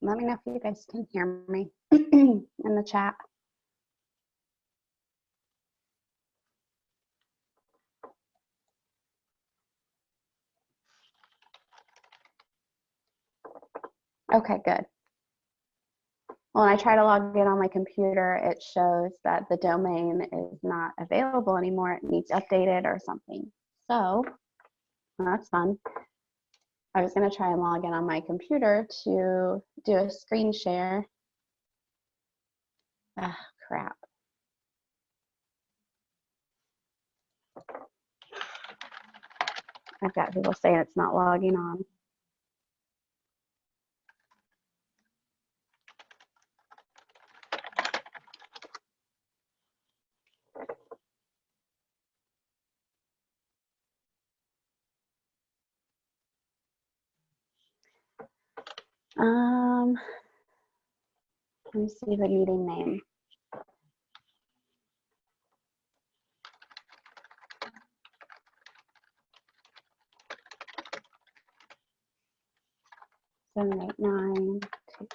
Let me know if you guys can hear me in the chat. Okay, good. When I try to log in on my computer, it shows that the domain is not available anymore. It needs updated or something. So well, that's fun. I was going to try and log in on my computer to do a screen share. Ah, crap. I've got people saying it's not logging on. Let me see the meeting name. Seven, 8, 9, 2, 5.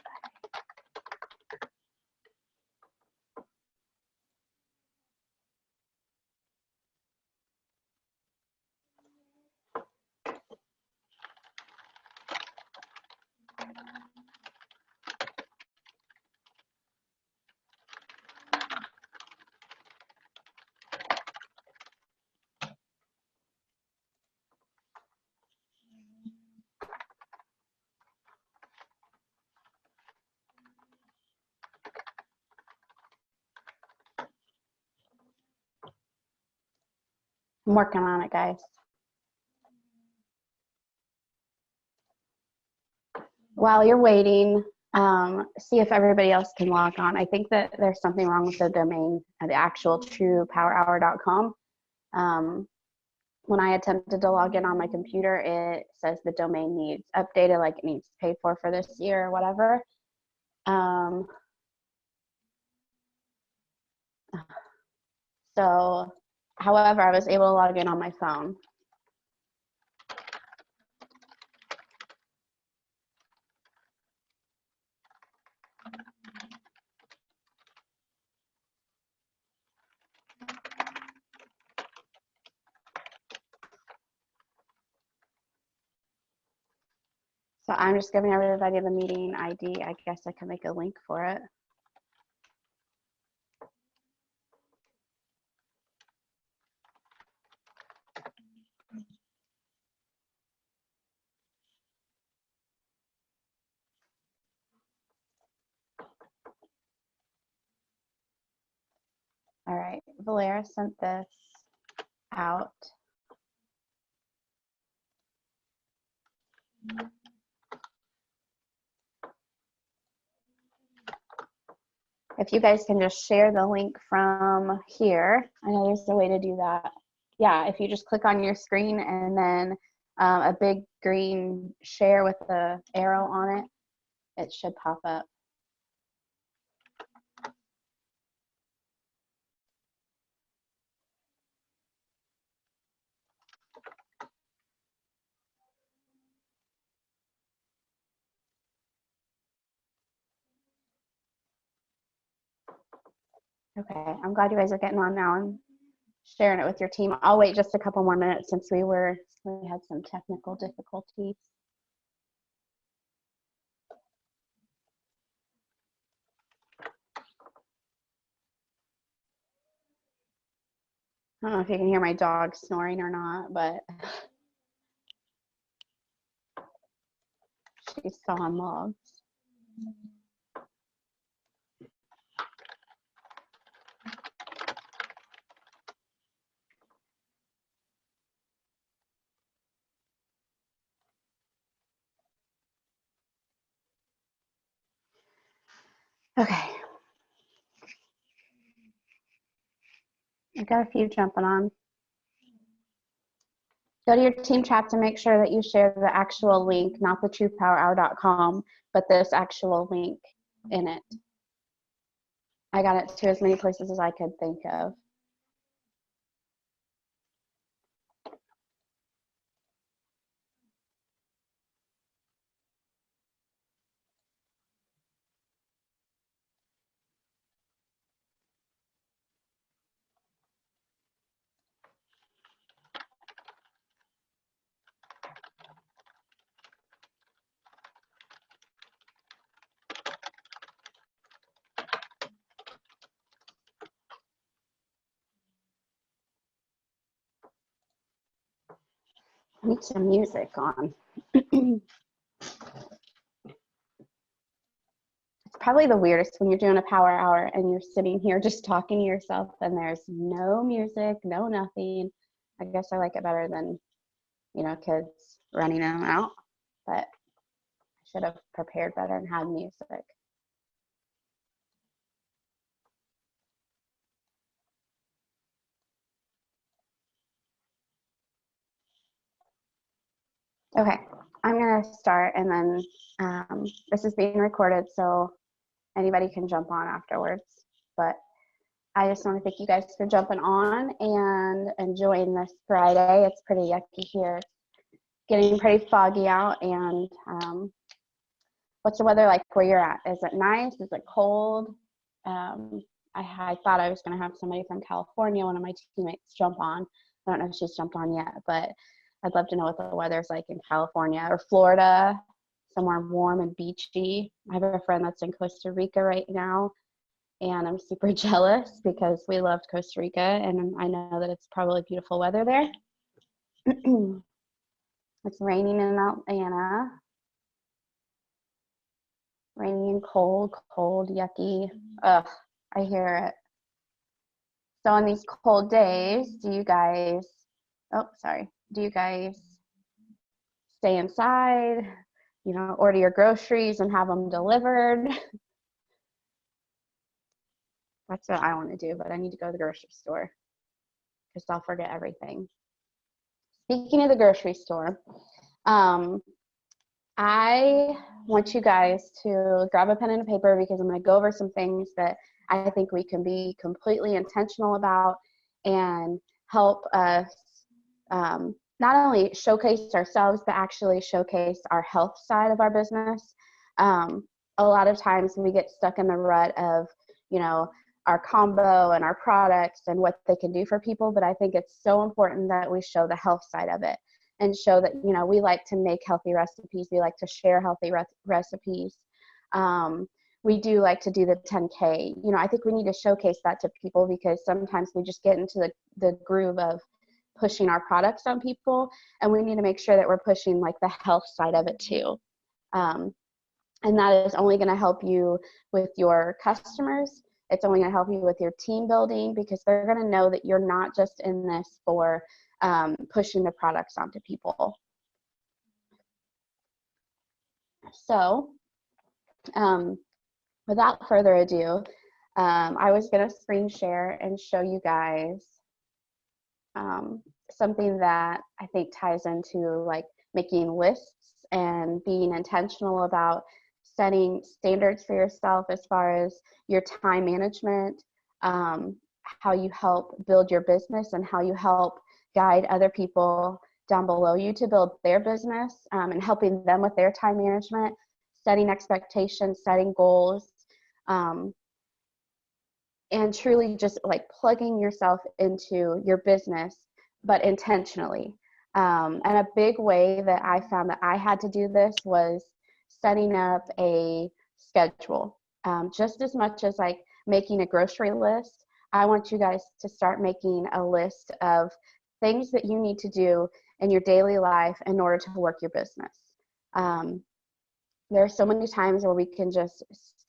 I'm working on it, guys. While you're waiting, see if everybody else can log on. I think that there's something wrong with the domain, the actual truepowerhour.com. When I attempted to log in on my computer, it says the domain needs updated, like it needs paid for this year or whatever. So, however, I was able to log in on my phone. So I'm just giving everybody the meeting ID. I guess I can make a link for it. All right, Valera sent this out. If you guys can just share the link from here. I know there's a way to do that. Yeah, if you just click on your screen and then a big green share with the arrow on it, it should pop up. Okay, I'm glad you guys are getting on now and sharing it with your team. I'll wait just a couple more minutes since we had some technical difficulties. I don't know if you can hear my dog snoring or not, but she's still on logs. Okay. I've got a few jumping on. Go to your team chat to make sure that you share the actual link, not the truepowerhour.com, but this actual link in it. I got it to as many places as I could think of. I need some music on. It's probably the weirdest when you're doing a power hour and you're sitting here just talking to yourself and there's no music, no nothing. I guess I like it better than, kids running in and out, but I should have prepared better and had music. Okay, I'm gonna start, and then this is being recorded, so anybody can jump on afterwards. But I just want to thank you guys for jumping on and enjoying this Friday. It's pretty yucky here. It's getting pretty foggy out, and what's the weather like where you're at? Is it nice? Is it cold? I thought I was going to have somebody from California, one of my teammates, jump on. I don't know if she's jumped on yet, but I'd love to know what the weather's like in California or Florida, somewhere warm and beachy. I have a friend that's in Costa Rica right now, and I'm super jealous because we loved Costa Rica, and I know that it's probably beautiful weather there. It's raining in Atlanta. Rainy and cold, yucky. Ugh, I hear it. So on these cold days, do you guys stay inside, order your groceries and have them delivered? That's what I want to do, but I need to go to the grocery store because I'll forget everything. Speaking of the grocery store, I want you guys to grab a pen and a paper because I'm going to go over some things that I think we can be completely intentional about and help us not only showcase ourselves, but actually showcase our health side of our business. A lot of times we get stuck in the rut of, our combo and our products and what they can do for people, but I think it's so important that we show the health side of it and show that, we like to make healthy recipes. We like to share healthy recipes. We do like to do the 10K. I think we need to showcase that to people because sometimes we just get into the groove of pushing our products on people, and we need to make sure that we're pushing like the health side of it too. And that is only going to help you with your customers. It's only going to help you with your team building because they're going to know that you're not just in this for pushing the products onto people. So without further ado, I was going to screen share and show you guys something that I think ties into like making lists and being intentional about setting standards for yourself as far as your time management, how you help build your business and how you help guide other people down below you to build their business, and helping them with their time management, setting expectations, setting goals, and truly just like plugging yourself into your business, but intentionally. And a big way that I found that I had to do this was setting up a schedule. Just as much as like making a grocery list, I want you guys to start making a list of things that you need to do in your daily life in order to work your business. There are so many times where we can just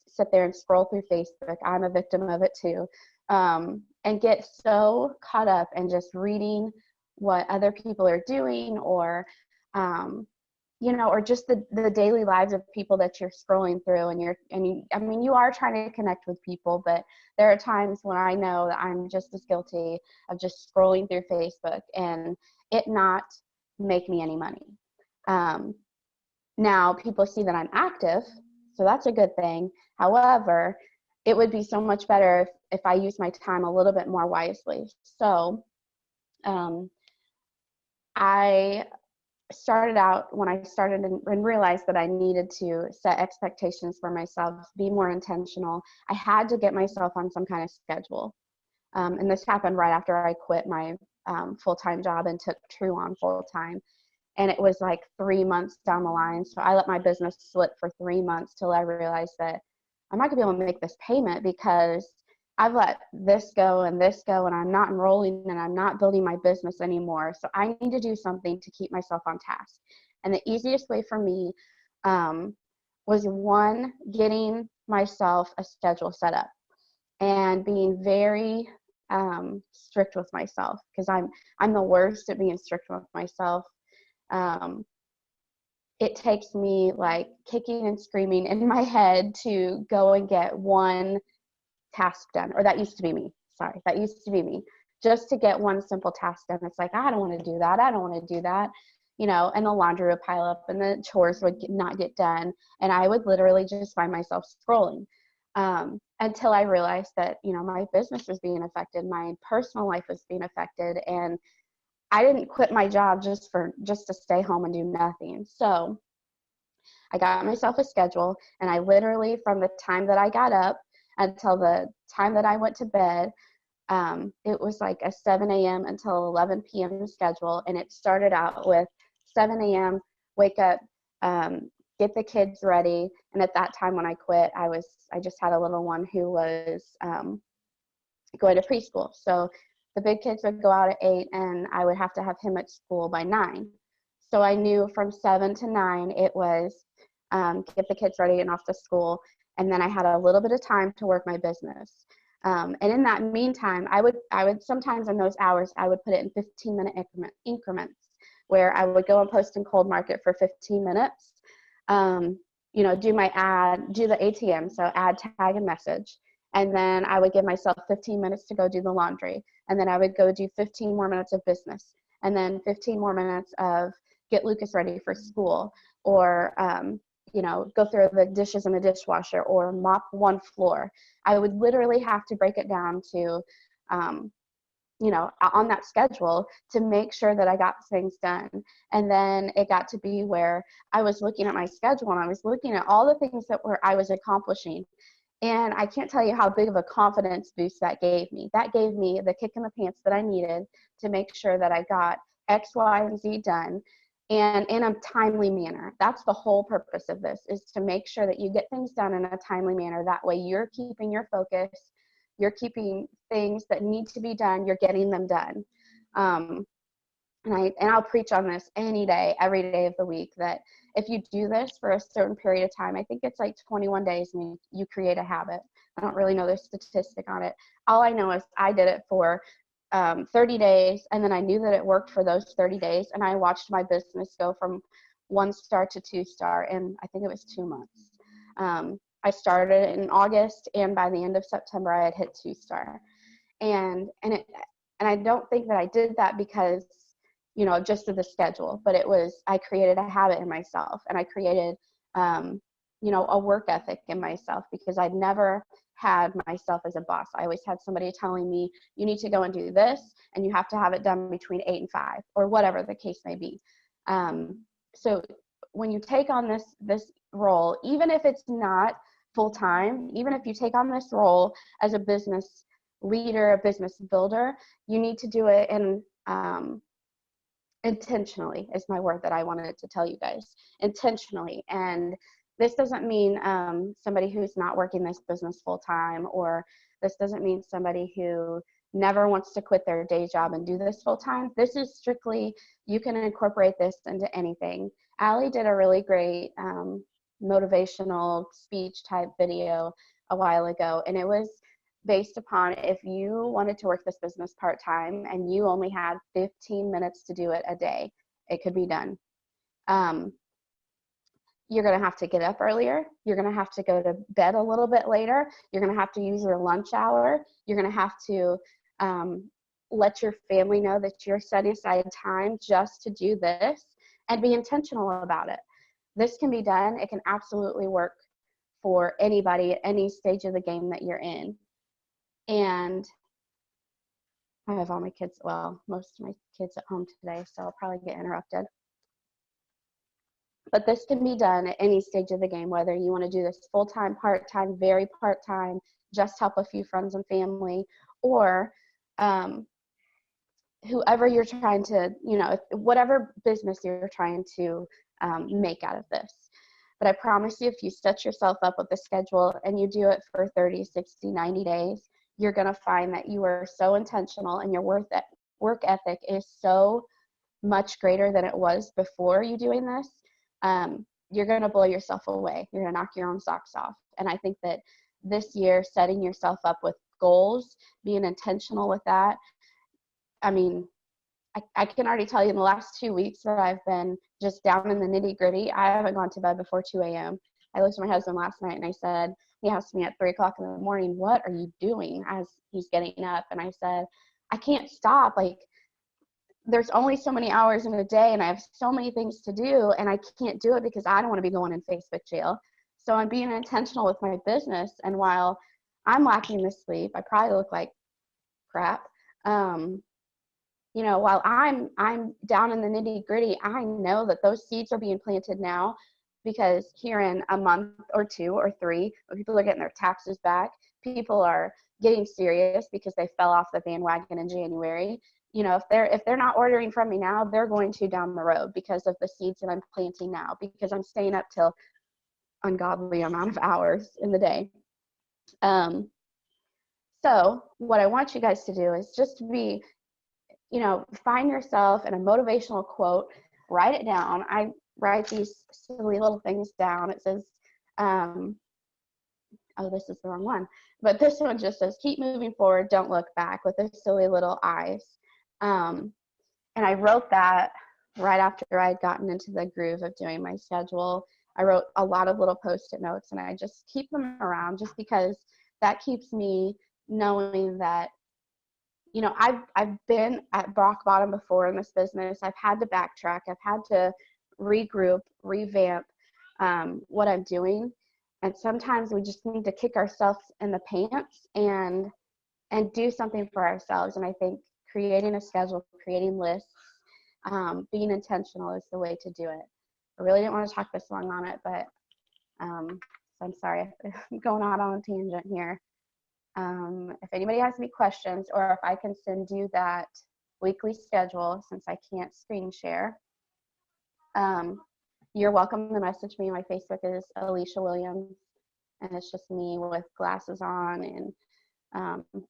sit there and scroll through Facebook. I'm a victim of it too. And get so caught up in just reading what other people are doing, or or just the daily lives of people that you're scrolling through, and you are trying to connect with people, but there are times when I know that I'm just as guilty of just scrolling through Facebook and it not make me any money. Now people see that I'm active, so that's a good thing. However, it would be so much better if I use my time a little bit more wisely. So I started out when I started and realized that I needed to set expectations for myself, be more intentional. I had to get myself on some kind of schedule. And this happened right after I quit my full-time job and took Tru on full-time. And it was like 3 months down the line. So I let my business slip for 3 months till I realized that I'm not gonna be able to make this payment because I've let this go and this go, and I'm not enrolling and I'm not building my business anymore. So I need to do something to keep myself on task. And the easiest way for me was one, getting myself a schedule set up and being very strict with myself, because I'm the worst at being strict with myself. It takes me like kicking and screaming in my head to go and get one task done, or that used to be me. Sorry, that used to be me. Just to get one simple task done. It's like, I don't want to do that. I don't want to do that. You know, and the laundry would pile up and the chores would not get done. And I would literally just find myself scrolling until I realized that, you know, my business was being affected. My personal life was being affected. And I didn't quit my job just to stay home and do nothing. So I got myself a schedule, and I literally, from the time that I got up until the time that I went to bed, it was like a 7 a.m. until 11 p.m. schedule. And it started out with 7 a.m., wake up, get the kids ready. And at that time when I quit, I just had a little one who was going to preschool. So the big kids would go out at 8, and I would have to have him at school by 9. So I knew from 7 to 9, it was get the kids ready and off to school. And then I had a little bit of time to work my business. And in that meantime, I would sometimes in those hours, I would put it in 15-minute increments where I would go and post in Cold Market for 15 minutes, you know, do my ad, do the ATM, so add, tag, and message. And then I would give myself 15 minutes to go do the laundry. And then I would go do 15 more minutes of business. And then 15 more minutes of get Lucas ready for school, or, you know, go through the dishes in the dishwasher, or mop one floor. I would literally have to break it down to, you know, on that schedule to make sure that I got things done. And then it got to be where I was looking at my schedule and I was looking at all the things that I was accomplishing. And I can't tell you how big of a confidence boost that gave me. That gave me the kick in the pants that I needed to make sure that I got X, Y, and Z done, and in a timely manner. That's the whole purpose of this, is to make sure that you get things done in a timely manner. That way you're keeping your focus, you're keeping things that need to be done, you're getting them done. And I'll preach on this any day, every day of the week, that if you do this for a certain period of time, I think it's like 21 days, and you create a habit. I don't really know the statistic on it. All I know is I did it for 30 days, and then I knew that it worked for those 30 days, and I watched my business go from 1-star to 2-star, and I think it was 2 months. I started in August, and by the end of September, I had hit 2-star. And I don't think that I did that because, you know, just of the schedule, but I created a habit in myself, and I created, you know, a work ethic in myself, because I'd never had myself as a boss. I always had somebody telling me, you need to go and do this, and you have to have it done between 8 and 5, or whatever the case may be. So when you take on this role, even if it's not full time, even if you take on this role as a business leader, a business builder, you need to do it in intentionally, is my word that I wanted to tell you guys. Intentionally. And this doesn't mean somebody who's not working this business full time, or this doesn't mean somebody who never wants to quit their day job and do this full time. This is strictly, you can incorporate this into anything. Allie did a really great motivational speech type video a while ago, and it was based upon, if you wanted to work this business part-time and you only had 15 minutes to do it a day, it could be done. You're going to have to get up earlier. You're going to have to go to bed a little bit later. You're going to have to use your lunch hour. You're going to have to let your family know that you're setting aside time just to do this, and be intentional about it. This can be done. It can absolutely work for anybody at any stage of the game that you're in. And I have all my kids, well, most of my kids at home today, so I'll probably get interrupted. But this can be done at any stage of the game, whether you want to do this full-time, part-time, very part-time, just help a few friends and family, or whoever you're trying to, you know, whatever business you're trying to make out of this. But I promise you, if you set yourself up with a schedule and you do it for 30, 60, 90 days, you're going to find that you are so intentional and your work ethic is so much greater than it was before you doing this. You're going to blow yourself away. You're going to knock your own socks off. And I think that this year, setting yourself up with goals, being intentional with that. I mean, I can already tell you in the last 2 weeks that I've been just down in the nitty gritty. I haven't gone to bed before 2 a.m. I looked at my husband last night and I said, he asked me at 3 o'clock in the morning, what are you doing as he's getting up? And I said, I can't stop. Like, there's only so many hours in a day and I have so many things to do and I can't do it because I don't want to be going in Facebook jail. So I'm being intentional with my business. And while I'm lacking the sleep, I probably look like crap. You know, while I'm down in the nitty gritty, I know that those seeds are being planted now, because here in a month or 2 or 3, when people are getting their taxes back, people are getting serious because they fell off the bandwagon in January. You know, if they're not ordering from me now, they're going to down the road because of the seeds that I'm planting now, because I'm staying up till ungodly amount of hours in the day. So what I want you guys to do is just to be, you know, find yourself in a motivational quote, write it down. I write these silly little things down. It says, oh, this is the wrong one, but this one just says, keep moving forward, don't look back, with those silly little eyes. And I wrote that right after I'd gotten into the groove of doing my schedule. I wrote a lot of little Post-it notes, and I just keep them around just because that keeps me knowing that, you know, I've been at rock bottom before in this business. I've had to backtrack. I've had to regroup, revamp what I'm doing. And sometimes we just need to kick ourselves in the pants and do something for ourselves. And I think creating a schedule, creating lists, being intentional is the way to do it. I really didn't want to talk this long on it, but so I'm sorry I'm going out on a tangent here. If anybody has any questions, or if I can send you that weekly schedule, since I can't screen share, you're welcome to message me. My Facebook is Alicia Williams, and it's just me with glasses on, and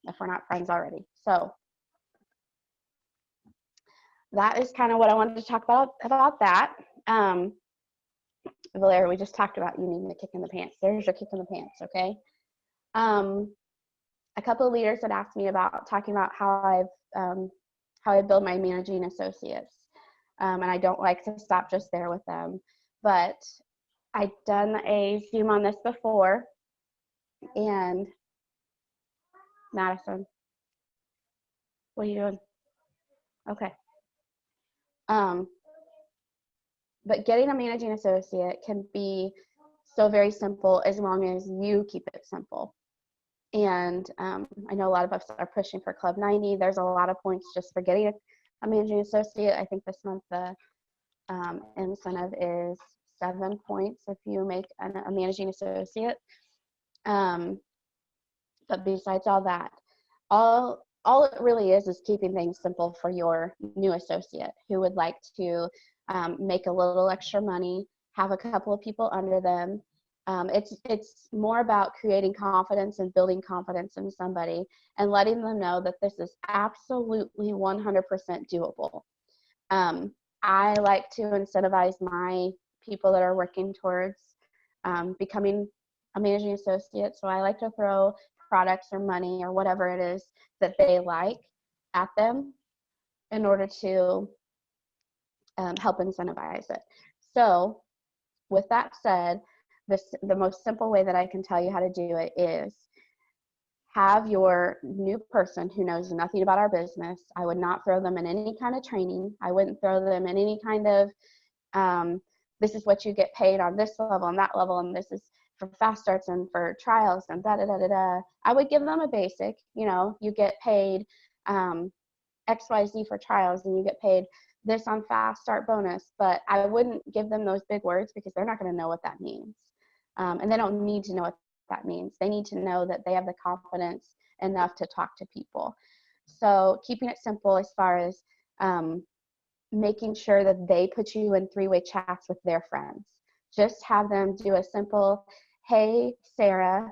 if we're not friends already. So that is kind of what I wanted to talk about that. Valeria, we just talked about you needing a kick in the pants. There's your kick in the pants, okay? A couple of leaders had asked me about talking about how I build my managing associates. And I don't like to stop just there with them, but I've done a Zoom on this before. And Madison, what are you doing? Okay. But getting a managing associate can be so very simple as long as you keep it simple. And I know a lot of us are pushing for Club 90. There's a lot of points just for getting a managing associate. I think this month the incentive is 7 points if you make a managing associate. But besides all that, all it really is keeping things simple for your new associate who would like to make a little extra money, have a couple of people under them. It's more about creating confidence and building confidence in somebody and letting them know that this is absolutely 100% doable. I like to incentivize my people that are working towards becoming a managing associate. So I like to throw products or money or whatever it is that they like at them in order to help incentivize it. So with that said, the most simple way that I can tell you how to do it is have your new person who knows nothing about our business. I would not throw them in any kind of training. I wouldn't throw them in any kind of, this is what you get paid on this level and that level, and this is for fast starts and for trials and da-da-da-da-da. I would give them a basic, you know, you get paid XYZ for trials and you get paid this on fast start bonus, but I wouldn't give them those big words because they're not going to know what that means. And they don't need to know what that means. They need to know that they have the confidence enough to talk to people. So keeping it simple as far as making sure that they put you in three-way chats with their friends. Just have them do a simple, hey, Sarah,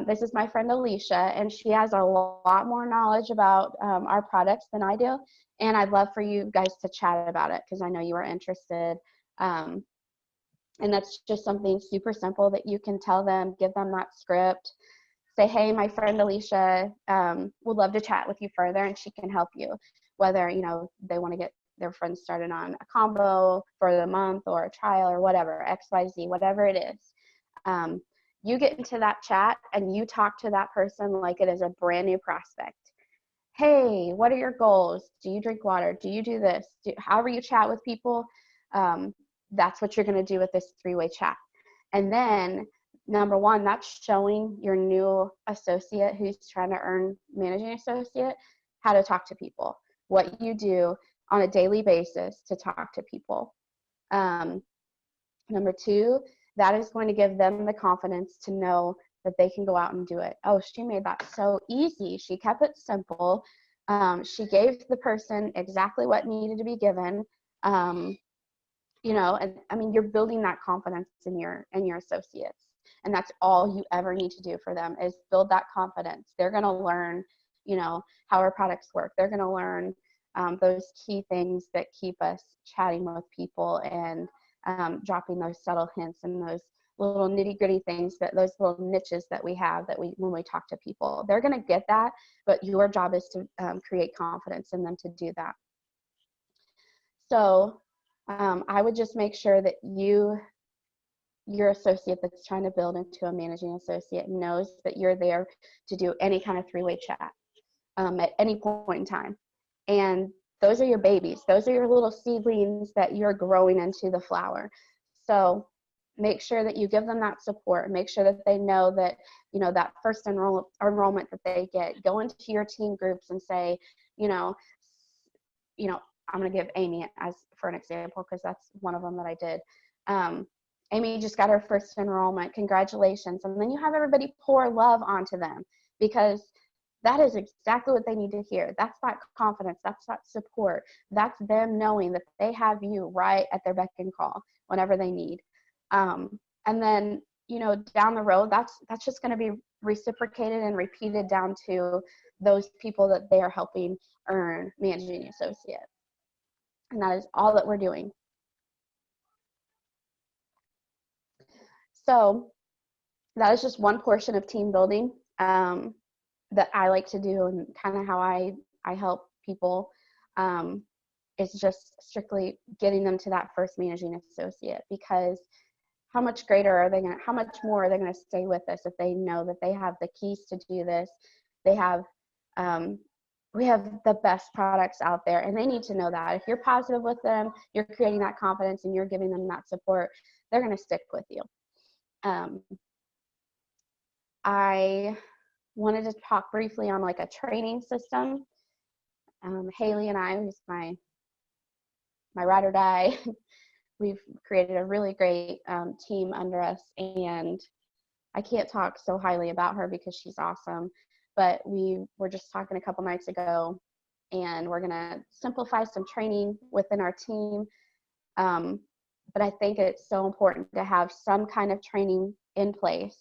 This is my friend Alicia, and she has a lot more knowledge about our products than I do. And I'd love for you guys to chat about it because I know you are interested. And that's just something super simple that you can tell them, give them that script, say, hey, my friend Alicia would love to chat with you further, and she can help you, whether, you know, they want to get their friends started on a combo for the month or a trial or whatever, XYZ, whatever it is. You get into that chat and you talk to that person like it is a brand new prospect. Hey, what are your goals? Do you drink water? Do you do this? However you chat with people, that's what you're going to do with this three-way chat. And then number one, that's showing your new associate who's trying to earn managing associate how to talk to people, what you do on a daily basis to talk to people. Number two, that is going to give them the confidence to know that they can go out and do it. Oh, she made that so easy. She kept it simple. She gave the person exactly what needed to be given. You know, and I mean, you're building that confidence in your associates, and that's all you ever need to do for them is build that confidence. They're going to learn, you know, how our products work. They're going to learn those key things that keep us chatting with people and dropping those subtle hints and those little nitty-gritty things, that those little niches that we have that when we talk to people, they're going to get that, but your job is to create confidence in them to do that. So I would just make sure that your associate that's trying to build into a managing associate knows that you're there to do any kind of three-way chat at any point in time. And those are your babies. Those are your little seedlings that you're growing into the flower. So make sure that you give them that support. Make sure that they know that, you know, that first enrollment that they get, go into your team groups and say, you know, I'm going to give Amy as for an example, because that's one of them that I did. Amy just got her first enrollment. Congratulations. And then you have everybody pour love onto them, because that is exactly what they need to hear. That's that confidence. That's that support. That's them knowing that they have you right at their beck and call whenever they need. And then, you know, down the road, that's just going to be reciprocated and repeated down to those people that they are helping earn managing associate. And that is all that we're doing. So that is just one portion of team building that I like to do, and kind of how I help people. Is just strictly getting them to that first managing associate, because how much greater are they how much more are they going to stay with us if they know that they have the keys to do this? They have, we have the best products out there, and they need to know that. If you're positive with them, you're creating that confidence, and you're giving them that support, they're going to stick with you. I wanted to talk briefly on like a training system. Haley and I, who's my ride or die, we've created a really great team under us, and I can't talk so highly about her because she's awesome, but we were just talking a couple nights ago, and we're going to simplify some training within our team. But I think it's so important to have some kind of training in place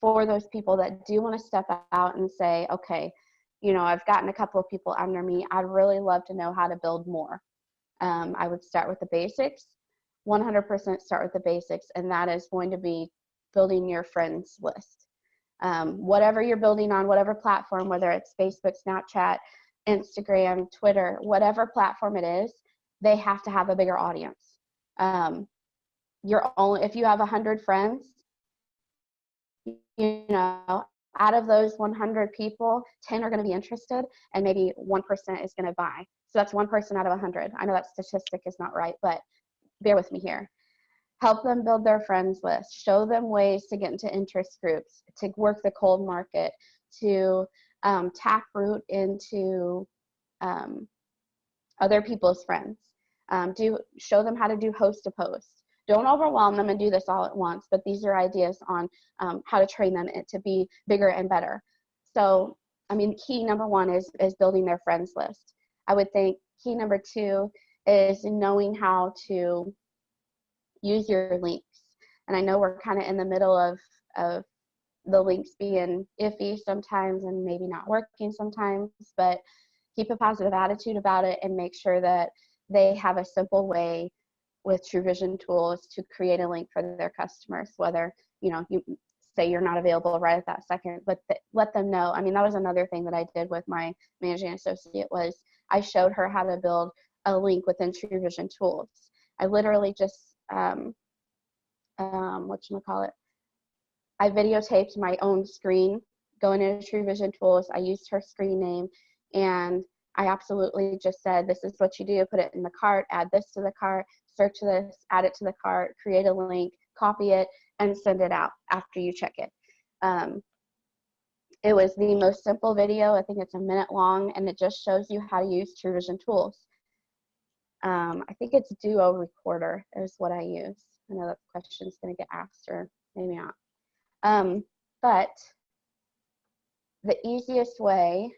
for those people that do want to step out and say, okay, you know, I've gotten a couple of people under me. I'd really love to know how to build more. I would start with the basics, 100% start with the basics, and that is going to be building your friends list. Whatever you're building on, whatever platform, whether it's Facebook, Snapchat, Instagram, Twitter, whatever platform it is, they have to have a bigger audience. If you have 100 friends, you know, out of those 100 people, 10 are going to be interested, and maybe 1% is going to buy. So that's 1 person out of 100. I know that statistic is not right, but bear with me here. Help them build their friends list. Show them ways to get into interest groups, to work the cold market, to taproot into other people's friends. Show them how to do host to post. Don't overwhelm them and do this all at once, but these are ideas on how to train them to be bigger and better. So, I mean, key number one is building their friends list. I would think key number two is knowing how to use your links. And I know we're kind of in the middle of the links being iffy sometimes and maybe not working sometimes, but keep a positive attitude about it and make sure that they have a simple way with True Vision tools to create a link for their customers, whether, you know, you say you're not available right at that second, but let them know. I mean, that was another thing that I did with my managing associate was I showed her how to build a link within True Vision tools. I literally just, whatchamacallit, I videotaped my own screen going into True Vision tools. I used her screen name, and I absolutely just said, this is what you do, put it in the cart, add this to the cart, search this, add it to the cart, create a link, copy it, and send it out after you check it. It was the most simple video. I think it's a minute long, and it just shows you how to use True Vision tools. I think it's Duo Recorder is what I use. I know that question's going to get asked, or maybe not. But the easiest way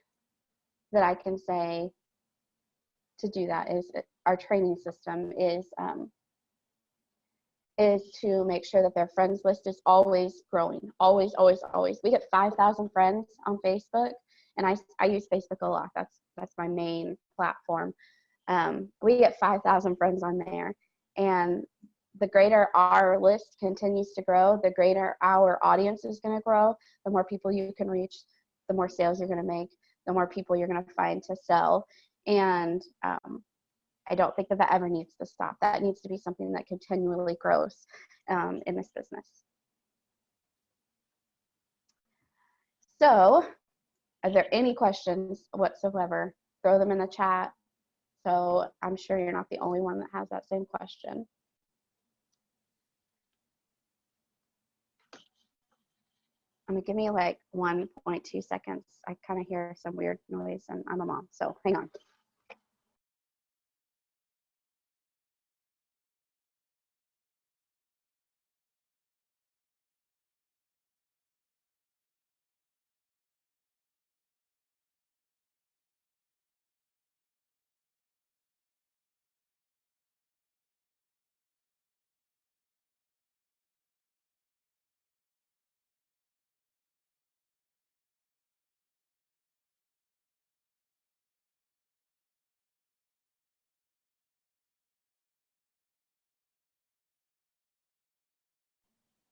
that I can say to do that is our training system is to make sure that their friends list is always growing, always, always, always. We get 5,000 friends on Facebook, and I use Facebook a lot. That's my main platform. We get 5,000 friends on there, and the greater our list continues to grow, the greater our audience is going to grow. The more people you can reach, the more sales you're going to make, the more people you're going to find to sell. And I don't think that ever needs to stop. That needs to be something that continually grows in this business. So, are there any questions whatsoever? Throw them in the chat. So I'm sure you're not the only one that has that same question. Give me like 1.2 seconds. I kind of hear some weird noise, and I'm a mom, so hang on.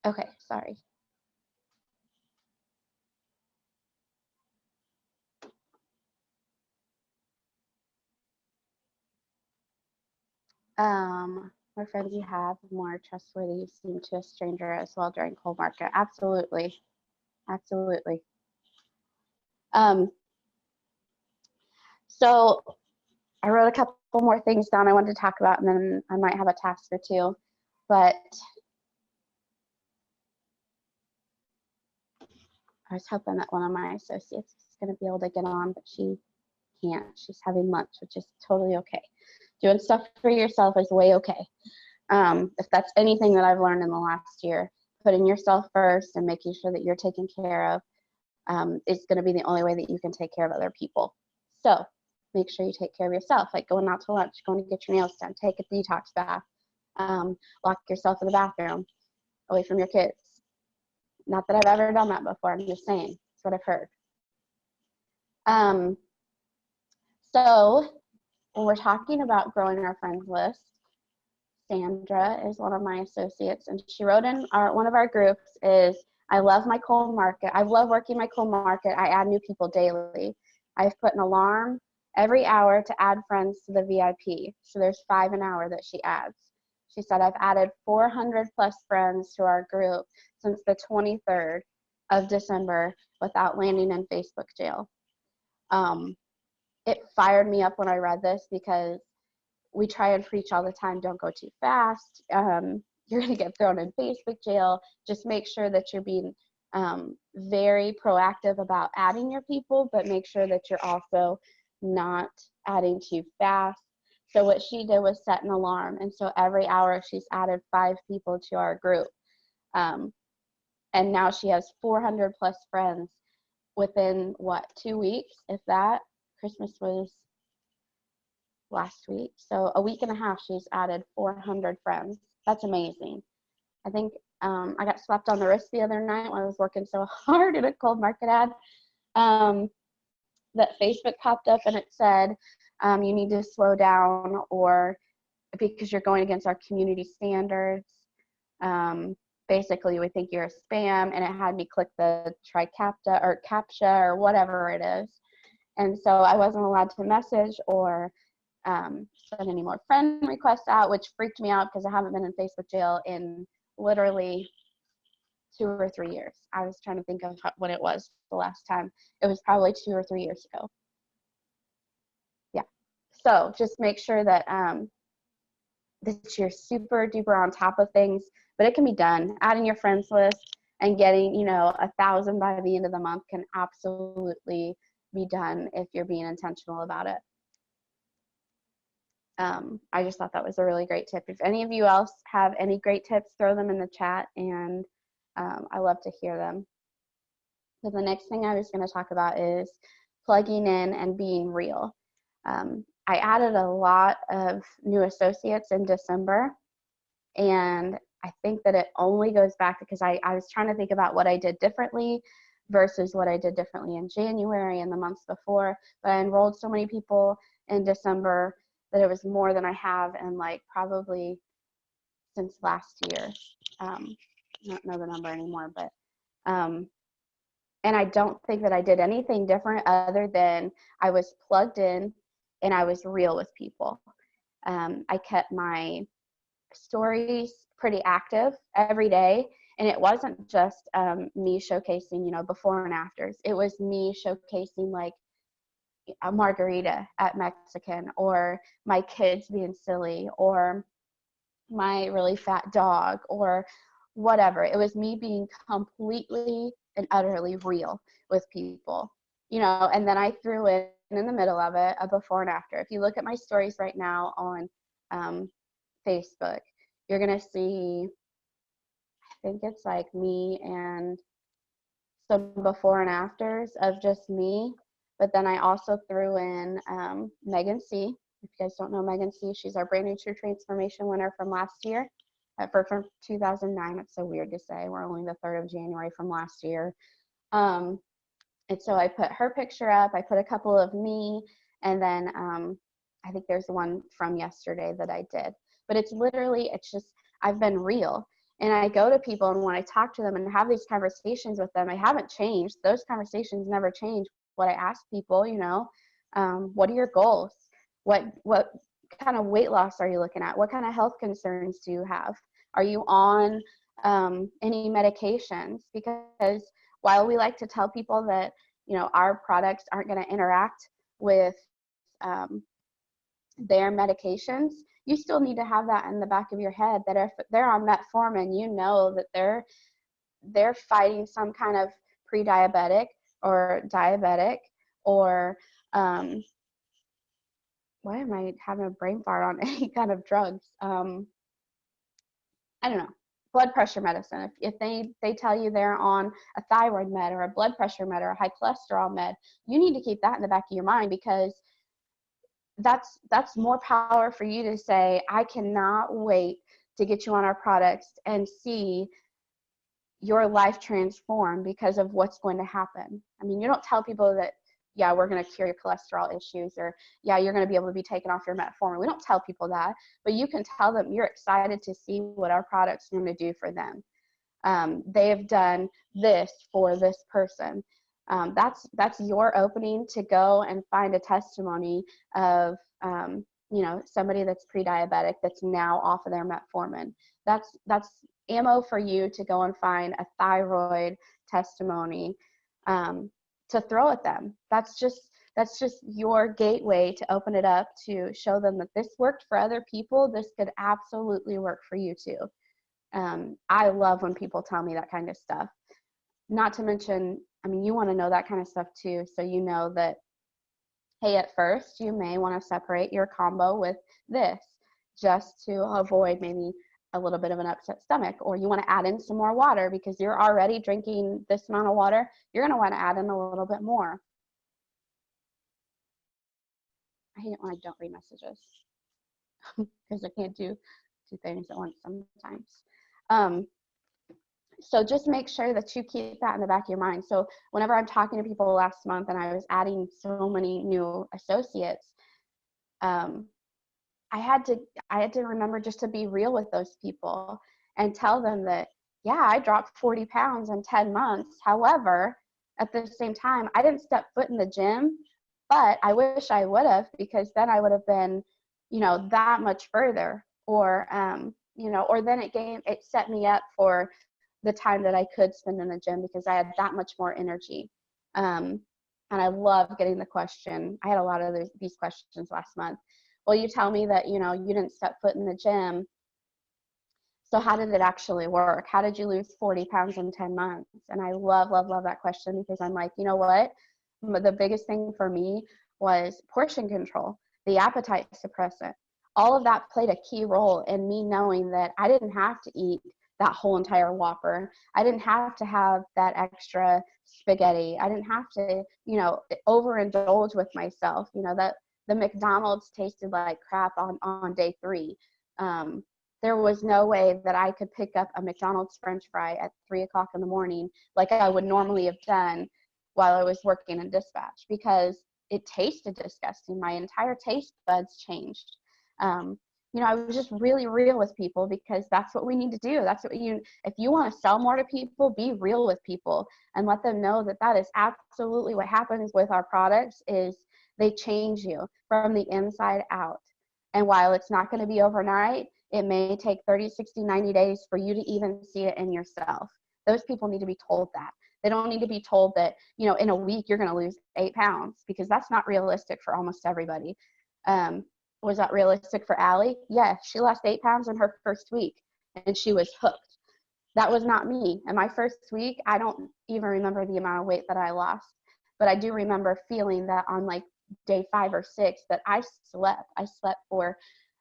Okay, sorry. More friends you have, more trustworthy you seem to a stranger as well during cold market. Absolutely, absolutely. So I wrote a couple more things down I wanted to talk about, and then I might have a task or two. But I was hoping that one of my associates is going to be able to get on, but she can't. She's having lunch, which is totally okay. Doing stuff for yourself is way okay. If that's anything that I've learned in the last year, putting yourself first and making sure that you're taken care of is going to be the only way that you can take care of other people. So make sure you take care of yourself, like going out to lunch, going to get your nails done, take a detox bath, lock yourself in the bathroom away from your kids. Not that I've ever done that before, I'm just saying, it's what I've heard. So when we're talking about growing our friends list, Sandra is one of my associates, and she wrote in one of our groups is, I love my cold market. I love working my cold market. I add new people daily. I've put an alarm every hour to add friends to the VIP. So there's 5 an hour that she adds. She said, I've added 400 plus friends to our group since the 23rd of December without landing in Facebook jail. It fired me up when I read this because we try and preach all the time, don't go too fast. You're going to get thrown in Facebook jail. Just make sure that you're being very proactive about adding your people, but make sure that you're also not adding too fast. So what she did was set an alarm. And so every hour she's added 5 people to our group. And now she has 400 plus friends within, what, 2 weeks, if that? Christmas was last week. So a week and a half, she's added 400 friends. That's amazing. I think I got slapped on the wrist the other night when I was working so hard in a cold market ad. That Facebook popped up and it said, you need to slow down, or because you're going against our community standards. Basically, we think you're a spam, and it had me click the captcha or whatever it is. And so I wasn't allowed to message or send any more friend requests out, which freaked me out because I haven't been in Facebook jail in literally 2 or 3 years. I was trying to think of when it was the last time. It was probably 2 or 3 years ago. Yeah. So just make sure that that you're super duper on top of things, but it can be done. Adding your friends list and getting, 1,000 by the end of the month can absolutely be done if you're being intentional about it. I just thought that was a really great tip. If any of you else have any great tips, throw them in the chat, and I love to hear them. So the next thing I was going to talk about is plugging in and being real. I added a lot of new associates in December, and I think that it only goes back because I was trying to think about what I did differently versus what I did differently in January and the months before. But I enrolled so many people in December that it was more than I have in like probably since last year. I don't know the number anymore, but and I don't think that I did anything different other than I was plugged in and I was real with people. I kept my stories pretty active every day, and it wasn't just me showcasing, before and afters. It was me showcasing like a margarita at Mexican, or my kids being silly, or my really fat dog, or whatever. It was me being completely and utterly real with people, and then I threw in the middle of it a before and after. If you look at my stories right now on Facebook, you're going to see, I think it's like me and some before and afters of just me. But then I also threw in Megan C. If you guys don't know Megan C., she's our brand new True Transformation winner from last year, from 2009. It's so weird to say. We're only the 3rd of January from last year. And so I put her picture up. I put a couple of me, and then I think there's one from yesterday that I did. But it's just, I've been real. And I go to people, and when I talk to them and have these conversations with them, I haven't changed. Those conversations never change. What I ask people, what are your goals? What kind of weight loss are you looking at? What kind of health concerns do you have? Are you on any medications? Because while we like to tell people that, our products aren't going to interact with their medications, you still need to have that in the back of your head, that if they're on metformin, that they're fighting some kind of pre-diabetic or diabetic, or why am I having a brain fart on any kind of drugs? I don't know, blood pressure medicine. If they tell you they're on a thyroid med or a blood pressure med or a high cholesterol med, you need to keep that in the back of your mind, because that's more power for you to say, I cannot wait to get you on our products and see your life transform because of what's going to happen. I mean, you don't tell people that, yeah, we're going to cure your cholesterol issues, or yeah, you're going to be able to be taken off your metformin. We don't tell people that, but you can tell them you're excited to see what our products are going to do for them. They have done this for this person. That's your opening to go and find a testimony of somebody that's pre-diabetic that's now off of their metformin. That's ammo for you to go and find a thyroid testimony to throw at them. That's just your gateway to open it up, to show them that this worked for other people. This could absolutely work for you too. I love when people tell me that kind of stuff. Not to mention, I mean, you want to know that kind of stuff too, so you know that, hey, at first you may want to separate your combo with this just to avoid maybe a little bit of an upset stomach, or you want to add in some more water because you're already drinking this amount of water. You're going to want to add in a little bit more. I hate it when I don't read messages because I can't do two things at once sometimes. So just make sure that you keep that in the back of your mind. So whenever I'm talking to people last month and I was adding so many new associates, um, I had to remember just to be real with those people and tell them that, yeah, I dropped 40 pounds in 10 months. However, at the same time, I didn't step foot in the gym, but I wish I would have, because then I would have been, that much further. Or, or then it set me up for the time that I could spend in the gym, because I had that much more energy. And I love getting the question. I had a lot of these questions last month. Well, you tell me that, you didn't step foot in the gym. So how did it actually work? How did you lose 40 pounds in 10 months? And I love, love, love that question, because I'm like, you know what? The biggest thing for me was portion control, the appetite suppressant. All of that played a key role in me knowing that I didn't have to eat that whole entire Whopper. I didn't have to have that extra spaghetti. I didn't have to, overindulge with myself. That the McDonald's tasted like crap on day 3. There was no way that I could pick up a McDonald's French fry at 3 o'clock in the morning like I would normally have done while I was working in dispatch, because it tasted disgusting. My entire taste buds changed. I was just really real with people, because that's what we need to do. That's what if you want to sell more to people, be real with people and let them know that that is absolutely what happens with our products. Is they change you from the inside out. And while it's not going to be overnight, it may take 30, 60, 90 days for you to even see it in yourself. Those people need to be told that. They don't need to be told that, in a week you're going to lose 8 pounds, because that's not realistic for almost everybody. Was that realistic for Allie? Yeah, she lost 8 pounds in her first week and she was hooked. That was not me. In my first week, I don't even remember the amount of weight that I lost, but I do remember feeling that on like day 5 or 6 that I slept. I slept for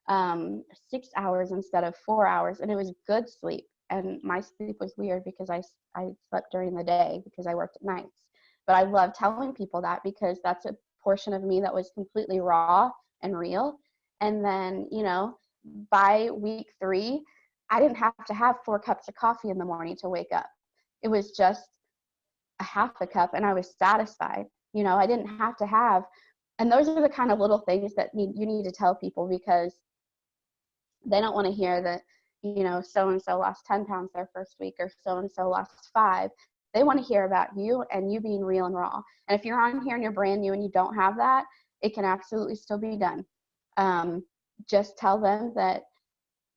6 hours instead of 4 hours, and it was good sleep. And my sleep was weird because I slept during the day because I worked at nights. But I love telling people that, because that's a portion of me that was completely raw and real. And then, by week 3, I didn't have to have 4 cups of coffee in the morning to wake up. It was just a half a cup and I was satisfied. I didn't have to have, and those are the kind of little things that you need to tell people, because they don't want to hear that, so-and-so lost 10 pounds their first week, or so-and-so lost 5. They want to hear about you and you being real and raw. And if you're on here and you're brand new and you don't have that, it can absolutely still be done. Just tell them that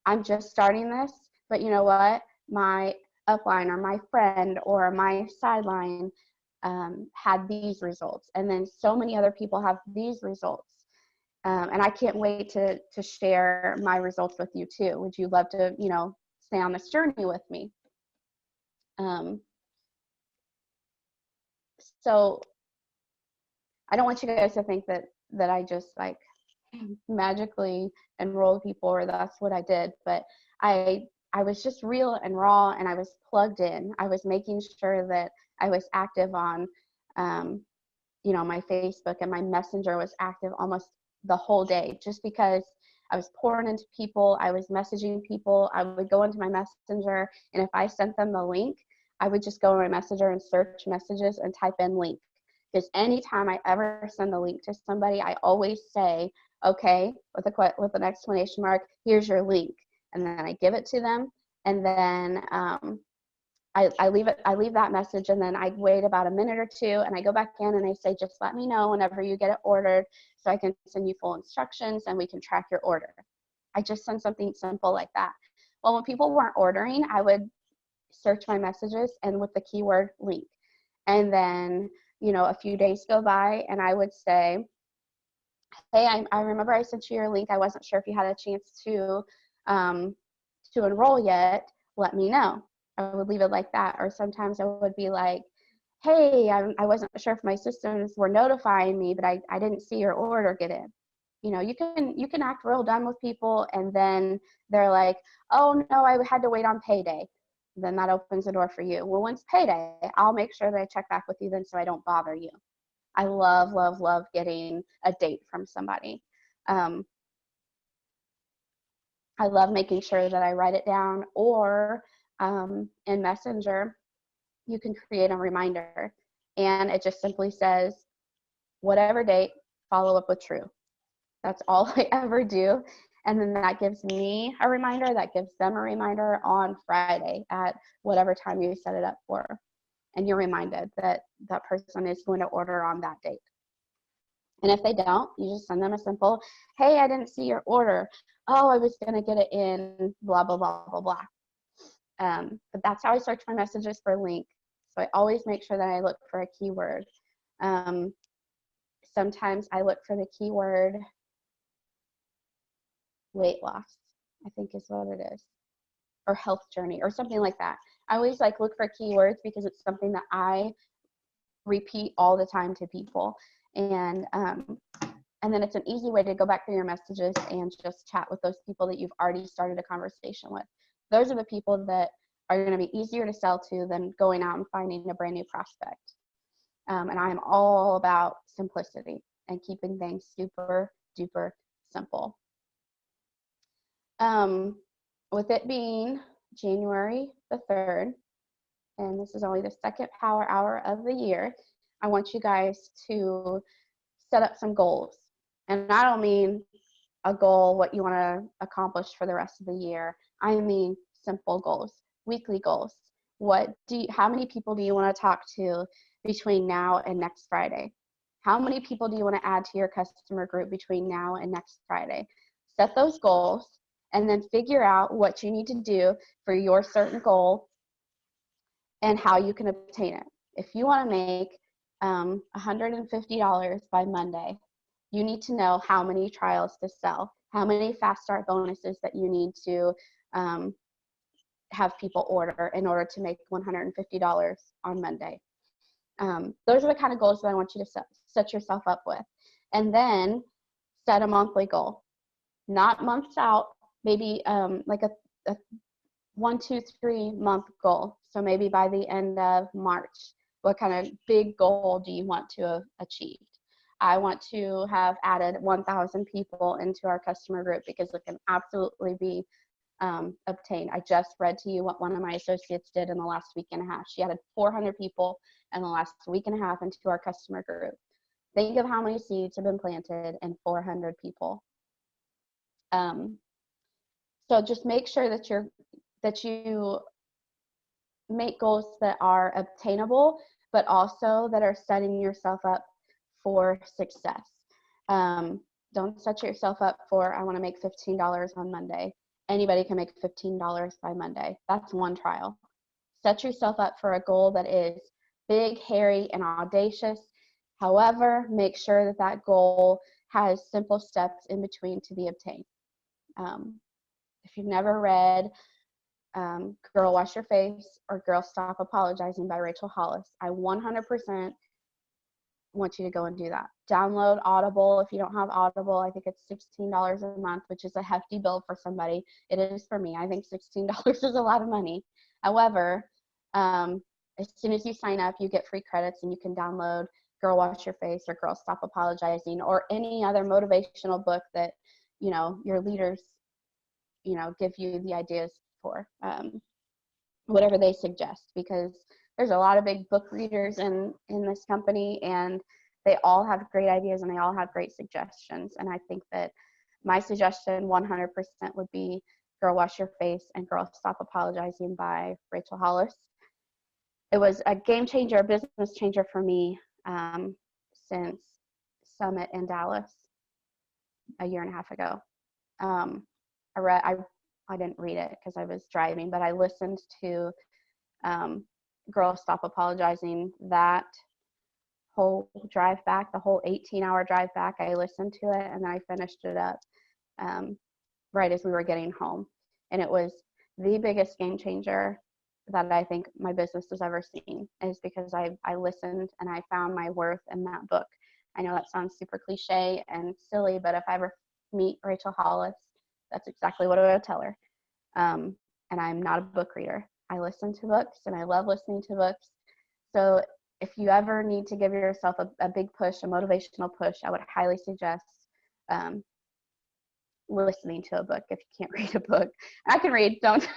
I'm just starting this, but you know what? My upline or my friend or my sideline had these results. And then so many other people have these results. And I can't wait to share my results with you too. Would you love to, stay on this journey with me? So I don't want you guys to think that I just like magically enrolled people or that's what I did, but I was just real and raw, and I was plugged in. I was making sure that I was active on, my Facebook, and my Messenger was active almost the whole day, just because I was pouring into people. I was messaging people. I would go into my Messenger, and if I sent them the link, I would just go to my Messenger and search messages and type in link. Because anytime I ever send the link to somebody, I always say, okay, with an exclamation mark, here's your link. And then I give it to them. And then I leave that message, and then I wait about a minute or 2, and I go back in and I say, just let me know whenever you get it ordered so I can send you full instructions and we can track your order. I just send something simple like that. Well, when people weren't ordering, I would search my messages and with the keyword link. And then, a few days go by and I would say, hey, I remember I sent you your link. I wasn't sure if you had a chance to enroll yet. Let me know. I would leave it like that. Or sometimes I would be like, hey, I wasn't sure if my systems were notifying me, but I didn't see your order get in. You can act real dumb with people, and then they're like, oh no, I had to wait on payday. Then that opens the door for you. Well, once payday, I'll make sure that I check back with you then so I don't bother you. I love, love, love getting a date from somebody. I love making sure that I write it down, or in Messenger, you can create a reminder, and it just simply says, whatever date, follow up with Tru. That's all I ever do. And then that gives me a reminder, that gives them a reminder on Friday at whatever time you set it up for. And you're reminded that that person is going to order on that date. And if they don't, you just send them a simple, hey, I didn't see your order. Oh, I was going to get it in blah, blah, blah, blah, blah. But that's how I search my messages for link. So I always make sure that I look for a keyword. Sometimes I look for the keyword weight loss, I think is what it is, or health journey or something like that. I always look for keywords because it's something that I repeat all the time to people. And then it's an easy way to go back through your messages and just chat with those people that you've already started a conversation with. Those are the people that are going to be easier to sell to than going out and finding a brand new prospect. And I'm all about simplicity and keeping things super duper simple. With it being January the 3rd, and this is only the second power hour of the year, I want you guys to set up some goals. And I don't mean a goal, what you want to accomplish for the rest of the year. I mean simple goals, weekly goals. How many people do you want to talk to between now and next Friday? How many people do you want to add to your customer group between now and next Friday? Set those goals and then figure out what you need to do for your certain goal and how you can obtain it. If you want to make $150 by Monday, you need to know how many trials to sell, how many fast start bonuses that you need to have people order in order to make $150 on Monday. Those are the kind of goals that I want you to set yourself up with. And then set a monthly goal, not months out, maybe like a 1, 2, 3 month goal. So maybe by the end of March, what kind of big goal do you want to have achieved? I want to have added 1,000 people into our customer group because it can absolutely be obtained. I just read to you what one of my associates did in the last week and a half. She added 400 people in the last week and a half into our customer group. Think of how many seeds have been planted in 400 people. So just make sure that you make goals that are obtainable, but also that are setting yourself up for success. Don't set yourself up for, I want to make $15 on Monday. Anybody can make $15 by Monday. That's one trial. Set yourself up for a goal that is big, hairy, and audacious. However, make sure that that goal has simple steps in between to be obtained. If you've never read Girl Wash Your Face or Girl Stop Apologizing by Rachel Hollis, I 100% want you to go and do that. Download Audible. If you don't have Audible, I think it's $16 a month, which is a hefty bill for somebody. It is for me. I think $16 is a lot of money. However, as soon as you sign up, you get free credits and you can download Girl Wash Your Face or Girl Stop Apologizing or any other motivational book that, your leaders, give you the ideas for, whatever they suggest, because there's a lot of big book readers in this company, and they all have great ideas and they all have great suggestions. And I think that my suggestion 100% would be Girl Wash Your Face and Girl Stop Apologizing by Rachel Hollis. It was a game changer, a business changer for me since Summit in Dallas a year and a half ago. I didn't read it because I was driving, but I listened to Girl Stop Apologizing, that whole drive back, the whole 18-hour drive back. I listened to it and then I finished it up right as we were getting home. And it was the biggest game changer that I think my business has ever seen, is because I listened and I found my worth in that book. I know that sounds super cliche and silly, but if I ever meet Rachel Hollis, that's exactly what I would tell her. And I'm not a book reader. I listen to books and I love listening to books. So if you ever need to give yourself a big push, a motivational push, I would highly suggest listening to a book if you can't read a book. I can read, don't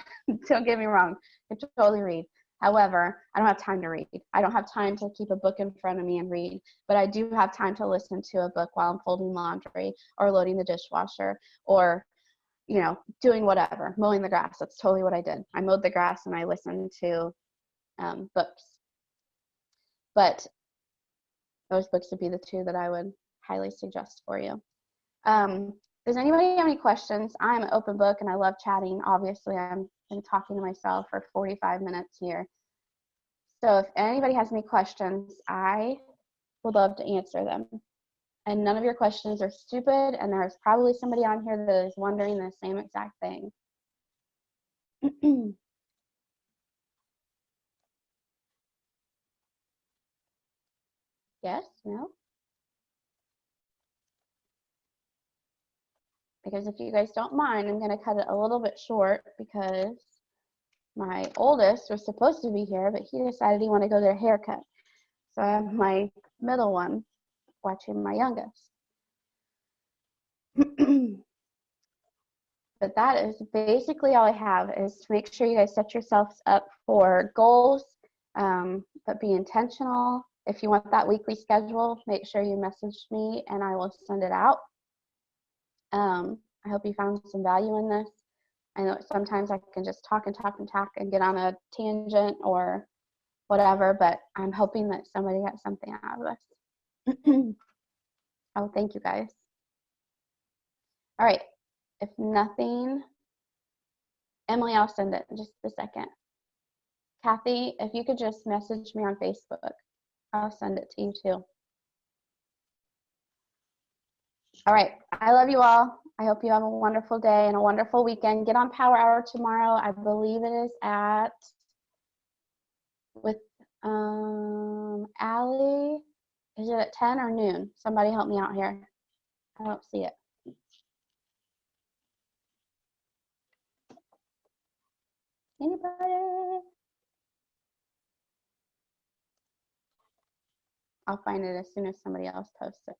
get me wrong. I can totally read. However, I don't have time to read. I don't have time to keep a book in front of me and read, but I do have time to listen to a book while I'm folding laundry or loading the dishwasher or, you know, doing whatever, mowing the grass. That's totally what I did. I mowed the grass and I listened to books. But those books would be the two that I would highly suggest for you. Does anybody have any questions? I'm an open book and I love chatting. Obviously, I'm been talking to myself for 45 minutes here. So if anybody has any questions, I would love to answer them. And none of your questions are stupid, and there's probably somebody on here that is wondering the same exact thing. Yes? No? Because if you guys don't mind, I'm going to cut it a little bit short because my oldest was supposed to be here, but he decided he wanted to go get a haircut. So I have my middle one watching my youngest. But that is basically all I have, is to make sure you guys set yourselves up for goals, but be intentional. If you want that weekly schedule, make sure you message me and I will send it out. I hope you found some value in this. I know sometimes I can just talk and talk and talk and get on a tangent or whatever, but I'm hoping that somebody got something out of this. Oh, thank you guys. All right, if nothing, Emily, I'll send it in just a second. Kathy, if you could just message me on Facebook, I'll send it to you too. All right, I love you all. I hope you have a wonderful day and a wonderful weekend. Get on Power Hour tomorrow. I believe it is at, with Allie. Is it at 10 or noon? Somebody help me out here. I don't see it. Anybody? I'll find it as soon as somebody else posts it.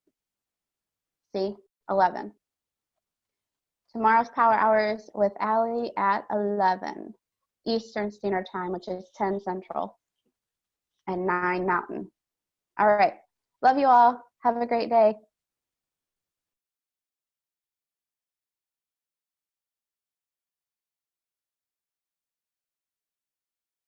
See, 11. Tomorrow's Power Hours with Allie at 11 Eastern Standard Time, which is 10 Central and 9 Mountain. All right. Love you all. Have a great day.